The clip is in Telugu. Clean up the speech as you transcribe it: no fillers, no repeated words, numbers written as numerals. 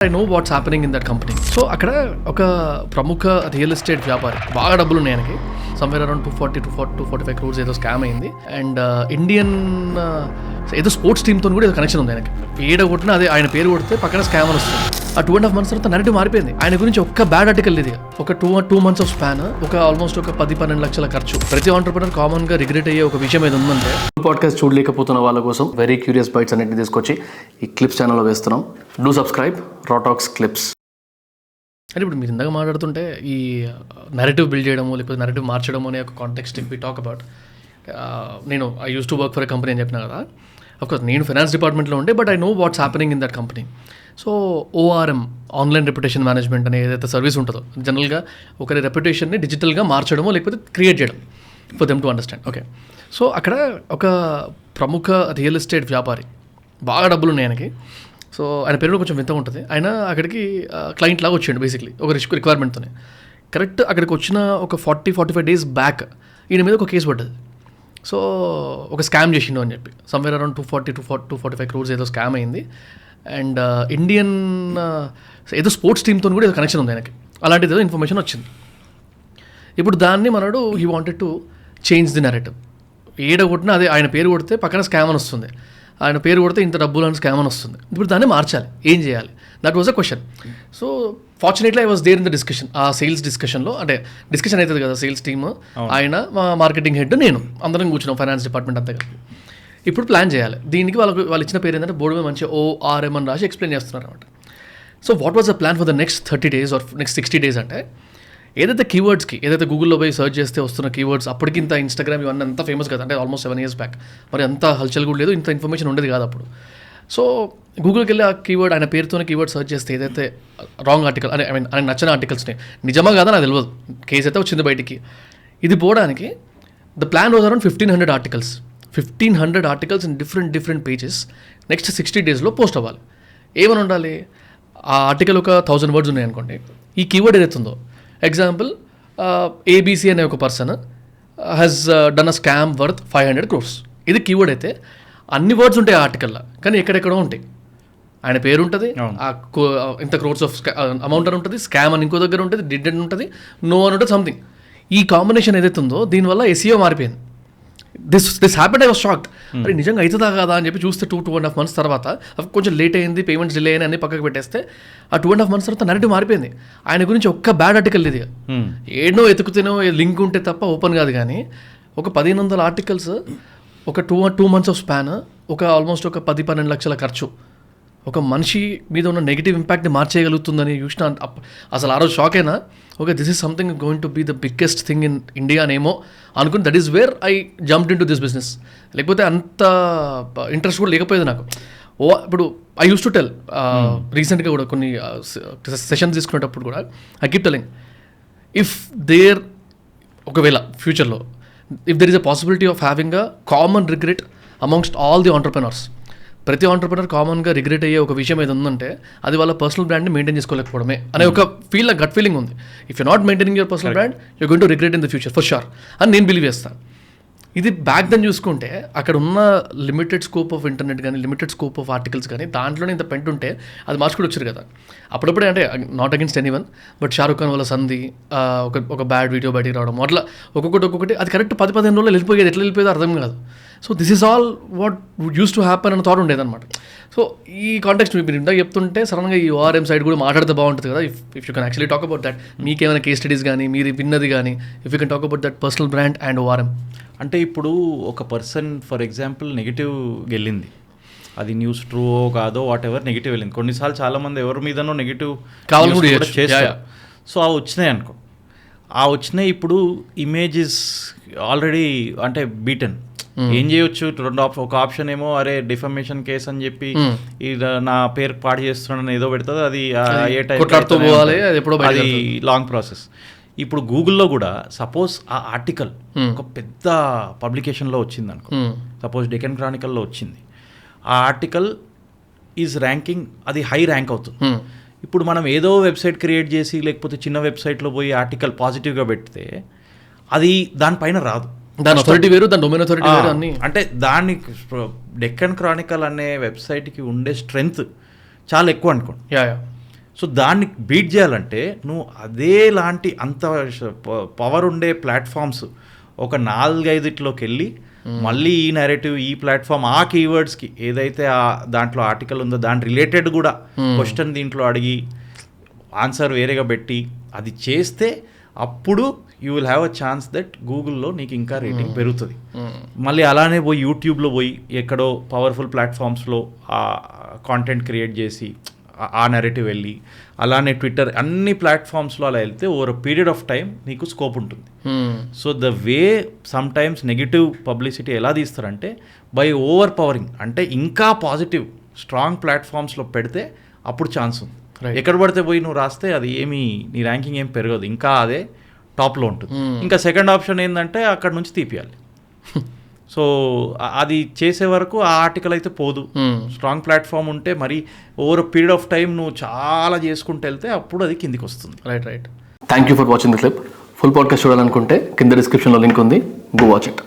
I know what's happening in that company. So అక్కడ ఒక ప్రముఖ రియల్ ఎస్టేట్ వ్యాపారి బాగా డబ్బులు ఉన్నాయి ఆయనకి, సమ్వేర్ అరౌండ్ 240-245 crores ఏదో స్కామ్ అయింది. అండ్ ఇండియన్ ఏదో స్పోర్ట్స్ టీమ్తో కూడా ఏదో కనెక్షన్ ఉంది ఆయనకి. ఏడ కొట్టినా అదే ఆయన పేరు కొడితే పక్కన స్కామ్ అని వస్తుంది. ఆ 2.5 months తర్వాత నెరేటివ్ మారిపోయింది. ఆయన గురించి ఒక్క బ్యాడ్ ఆర్టికల్ ఇది, ఒక 2 months ఆఫ్ స్పాన్, ఒక ఆల్మోస్ట్ ఒక 10-12 లక్షల ఖర్చు. ప్రతి ఆంటర్ప్రెనర్ కామన్ గా రిగ్రెట్ అయ్యే ఒక విషయం ఏది ఉందంటే, పాడ్కాస్ట్ చూడలేకపోతున్న వాళ్ళ కోసం వెరీ క్యూరియస్ బైట్స్ అన్నింటిని తీసుకొచ్చి ఈ క్లిప్స్ ఛానల్లో వేస్తున్నాం. డూ సబ్స్క్రైబ్ రాటాక్స్ క్లిప్స్. అంటే ఇప్పుడు మీరు ఇందాక మాట్లాడుతుంటే ఈ నెరేటివ్ బిల్డ్ చేయడము లేకపోతే నెరేటివ్ మార్చడము అనే ఒక కాంటెక్స్ట్ వి టాక్ అబౌట్. నేను I use to work for a company అని చెప్పినా కదా. అఫ్కోర్స్ నేను ఫైనాన్స్ డిపార్ట్మెంట్లో ఉండే, but I know what's happening in that company. So ORM, online reputation management అనే ఏదైతే సర్వీస్ ఉంటుందో, జనరల్గా ఒకరి రెప్యుటేషన్ని డిజిటల్గా మార్చడమో లేకపోతే క్రియేట్ చేయడం for them to understand. Okay, so అక్కడ ఒక ప్రముఖ రియల్ ఎస్టేట్ వ్యాపారి బాగా డబ్బులు ఉన్నాయి ఆయనకి. సో ఆయన పేరు కొంచెం వింతగా ఉంటుంది. ఆయన అక్కడికి క్లయింట్ లాగా వచ్చాడు బేసిక్లీ ఒక రిక్వైర్మెంట్తోనే. కరెక్ట్ అక్కడికి వచ్చిన ఒక 40-45 days బ్యాక్ ఈయన మీద ఒక కేసు పడ్డది. సో ఒక స్కామ్ చేసిండు అని చెప్పి, సమ్వేర్ అరౌండ్ 240-245 crores ఏదో స్కామ్ అయింది. అండ్ ఇండియన్ ఏదో స్పోర్ట్స్ టీమ్తో కూడా ఏదో కనెక్షన్ ఉంది ఆయనకి. అలాంటిది ఏదో ఇన్ఫర్మేషన్ వచ్చింది. ఇప్పుడు దాన్ని మనడు he wanted to change the narrative. ఏడ కొట్టినా అదే ఆయన పేరు కొడితే పక్కన స్కామ్ అని వస్తుంది, ఆయన పేరు కొడితే ఇంత డబ్బులు అని స్కామ్ అని వస్తుంది. ఇప్పుడు దాన్ని మార్చాలి, ఏం చేయాలి? That was a question. So fortunately I was there in the discussion. ఆ సేల్స్ డిస్కషన్లో, అంటే డిస్కషన్ అవుతుంది కదా సేల్స్ టీమ్, ఆయన మా మార్కెటింగ్ హెడ్, నేను అందరం కూర్చున్నాం, ఫైనాన్స్ డిపార్ట్మెంట్ అంతా కలిపి. ఇప్పుడు ప్లాన్ చేయాలి. దీనికి వాళ్ళు ఇచ్చిన పేరు ఏంటంటే బోర్డు మీద మంచిగా ORM అని రాసి ఎక్స్ప్లెయిన్ చేస్తున్నారు అనమాట. So what was the plan for the next 30 days or next 60 days అంటే, ఏదైతే కీవర్డ్స్కి, ఏదైతే గూగుల్లో పోయి సర్చ్ చేస్తే వస్తున్న కీవర్డ్స్, అప్పటికి ఇంత ఇన్స్టాగ్రామ్ ఇవన్నీ అంత ఫేమస్ కదా, అంటే ఆల్మోస్ట్ 7 years బ్యాక్, మరి అంత హల్చల్ కూడా లేదు, ఇంత ఇన్ఫర్మేషన్ ఉండేది కాదు అప్పుడు. సో గూగుల్కి వెళ్ళి ఆ కీవర్డ్, ఆయన పేరుతోనే కీవర్డ్ సర్చ్ చేస్తే ఏదైతే రాంగ్ ఆర్టికల్, ఐ మీన్ ఆయన నచ్చిన ఆర్టికల్స్ని, నిజమా కాదా నాకు తెలియదు, కేసు అయితే వచ్చింది బయటికి. ఇది పోవడానికి the plan was around 1500 articles. 1500 articles in different pages next 60 daysలో పోస్ట్ అవ్వాలి. ఏమని ఉండాలి? ఆ ఆర్టికల్ ఒక 1000 words ఉన్నాయి అనుకోండి, ఈ కీవర్డ్ ఏదైతే ఉందో, ఎగ్జాంపుల్ ABC అనే ఒక person has done a scam worth 500 crores, ఇది కీవర్డ్ అయితే అన్ని వర్డ్స్ ఉంటాయి ఆ ఆర్టికల్లో, కానీ ఎక్కడెక్కడో ఉంటాయి. ఆయన పేరు ఉంటుంది, ఇంత క్రోర్స్ ఆఫ్ అమౌంట్ అని ఉంటుంది, స్కామ్ అని ఇంకో దగ్గర ఉంటుంది, డిడ్ అని ఉంటుంది, నో అని ఉంటుంది, సంథింగ్. ఈ కాంబినేషన్ ఏదైతే ఉందో దీనివల్ల SEO మారిపోయింది. This happened. I was shocked. అరే నిజంగా అవుతుందా కదా అని చెప్పి చూస్తే 2.5 months తర్వాత కొంచెం లేట్ అయింది, పేమెంట్స్ డిలే అయినా అన్ని పక్కకు పెట్టేస్తే ఆ 2.5 months తర్వాత నెరేటివ్ మారిపోయింది. ఆయన గురించి ఒక్క బ్యాడ్ ఆర్టికల్ ఇది, ఏడనో ఎతుకుతేనో లింక్ ఉంటే తప్ప ఓపెన్ కాదు. కానీ ఒక 1500 articles, ఒక 2 months ఆఫ్ స్పాన్, ఒక ఆల్మోస్ట్ ఒక 10-12 లక్షల ఖర్చు, ఒక మనిషి మీద ఉన్న నెగిటివ్ ఇంపాక్ట్ని మార్చేయగలుగుతుందని చూసిన అసలు ఆ రోజు షాక్ అయినా. Okay, this is something going to be the biggest thing in India అనేమో అనుకుని, that is where I jumped in to this business. లేకపోతే అంత ఇంట్రెస్ట్ కూడా లేకపోయేది నాకు. ఇప్పుడు ఐ యూస్ టు టెల్, రీసెంట్గా కూడా కొన్ని సెషన్స్ తీసుకునేటప్పుడు కూడా I keep telling, if there ఒకవేళ ఫ్యూచర్లో if there is a possibility of having a common regret amongst all the entrepreneurs, ప్రతి ఆంటర్ప్రెనర్ కామన్గా రిగ్రెట్ అయ్యే ఒక విషయం ఏది ఉందంటే అది వాళ్ళ పర్సనల్ బ్రాండ్ని మెయింటైన్ చేసుకోలేకపోవడమే అనే ఒక గట్ ఫీలింగ్ ఉంది. If you not maintaining your personal brand, you going to regret in the future for sure అని నేను బిలీవ్ చేస్తాను. ఇది బ్యాక్ దెన్ చూసుకుంటే అక్కడ ఉన్న లిమిటెడ్ స్కోప్ ఆఫ్ ఇంటర్నెట్ కానీ, లిమిటెడ్ స్కోప్ ఆఫ్ ఆర్టికల్స్ కానీ, దాంట్లోనే ఇంత పెంట్ ఉంటే అది మార్చుకుని వచ్చారు కదా. అప్పుడప్పుడే, అంటే not against anyone, but Shahrukh Khan వాళ్ళ సంధి, ఒక బ్యాడ్ వీడియో బయటికి రావడం, అట్లా ఒక్కొక్కటి అది కరెక్ట్ 10-15 రోజులు వెళ్ళిపోయేది. ఎట్లా వెళ్ళిపోయేదో అర్థం కాదు. So this is all what use to happen అని థాట్ ఉండేదన్నమాట. సో ఈ కాంటెక్స్ట్ మీరు ఇందాక చెప్తుంటే సడన్గా ఈ ORM సైడ్ కూడా మాట్లాడితే బాగుంటుంది కదా. If you can actually talk about that, మీకేమైనా కేస్ స్టడీస్ కానీ, మీరు విన్నది కానీ, if you can talk about that personal brand and ORM. అంటే ఇప్పుడు ఒక పర్సన్ ఫర్ ఎగ్జాంపుల్ నెగిటివ్ వెళ్ళింది, అది న్యూస్ ట్రూ కాదో వాట్ ఎవర్, నెగిటివ్ వెళ్ళింది. కొన్నిసార్లు చాలామంది ఎవరి మీదనో నెగిటివ్ చేస్తారు. సో ఆ వచ్చినాయి ఇప్పుడు ఇమేజెస్ ఆల్రెడీ అంటే బీటన్. ఏం చేయొచ్చు? ఒక ఆప్షన్ ఏమో అరే డిఫమేషన్ కేసు అని చెప్పి నా పేరు పాడు చేస్తున్నాను ఏదో పెడుతుంది, అది ఏ టైం అది లాంగ్ ప్రాసెస్. ఇప్పుడు గూగుల్లో కూడా సపోజ్ ఆ ఆర్టికల్ ఒక పెద్ద పబ్లికేషన్లో వచ్చింది అనుకో, సపోజ్ డెక్కన్ క్రానికల్లో వచ్చింది, ఆ ఆర్టికల్ ఈజ్ ర్యాంకింగ్, అది హై ర్యాంక్ అవుతుంది. ఇప్పుడు మనం ఏదో వెబ్సైట్ క్రియేట్ చేసి లేకపోతే చిన్న వెబ్సైట్లో పోయి ఆర్టికల్ పాజిటివ్గా పెడితే అది దానిపైన రాదు. దాని అథారిటీ వేరు, దాని డొమైన్ అథారిటీ వేరు అన్ని. అంటే దాని డెక్కన్ క్రానికల్ అనే వెబ్సైట్కి ఉండే స్ట్రెంగ్త్ చాలా ఎక్కువ అనుకోండి. సో దాన్ని బీట్ చేయాలంటే నువ్వు అదే లాంటి అంత పవర్ ఉండే ప్లాట్ఫామ్స్ ఒక 4-5 వెళ్ళి మళ్ళీ ఈ నెరేటివ్ ఈ ప్లాట్ఫామ్ ఆ కీవర్డ్స్కి ఏదైతే ఆ దాంట్లో ఆర్టికల్ ఉందో దాని రిలేటెడ్ కూడా క్వశ్చన్ దీంట్లో అడిగి ఆన్సర్ వేరేగా పెట్టి అది చేస్తే అప్పుడు you will have a chance that గూగుల్లో నీకు ఇంకా రేటింగ్ పెరుగుతుంది. మళ్ళీ అలానే పోయి యూట్యూబ్లో పోయి ఎక్కడో పవర్ఫుల్ ప్లాట్ఫామ్స్లో ఆ కాంటెంట్ క్రియేట్ చేసి ఆ నెరేటివ్ వెళ్ళి అలానే ట్విట్టర్ అన్ని ప్లాట్ఫామ్స్లో అలా వెళ్తే ఓవర్ పీరియడ్ ఆఫ్ టైం నీకు స్కోప్ ఉంటుంది. So the way some times negative publicity ఎలా తీస్తారంటే బై ఓవర్ పవరింగ్, అంటే ఇంకా పాజిటివ్ స్ట్రాంగ్ ప్లాట్ఫామ్స్లో పెడితే అప్పుడు ఛాన్స్ ఉంది. ఎక్కడ పడితే పోయి నువ్వు రాస్తే అది ఏమీ నీ ర్యాంకింగ్ ఏం పెరగదు, ఇంకా అదే టాప్లో ఉంటుంది. ఇంకా సెకండ్ ఆప్షన్ ఏంటంటే అక్కడ నుంచి తీపియాలి. సో అది చేసే వరకు ఆ ఆర్టికల్ అయితే పోదు. స్ట్రాంగ్ ప్లాట్ఫామ్ ఉంటే మరి ఓవర్ పీరియడ్ ఆఫ్ టైం నువ్వు చాలా చేసుకుంటూ వెళ్తే అప్పుడు అది కిందికి వస్తుంది. Right. Thank you for watching the clip. Full podcast చూడాలనుకుంటే కింద డిస్క్రిప్షన్లో లింక్ ఉంది, గో వాచ్ ఇట్.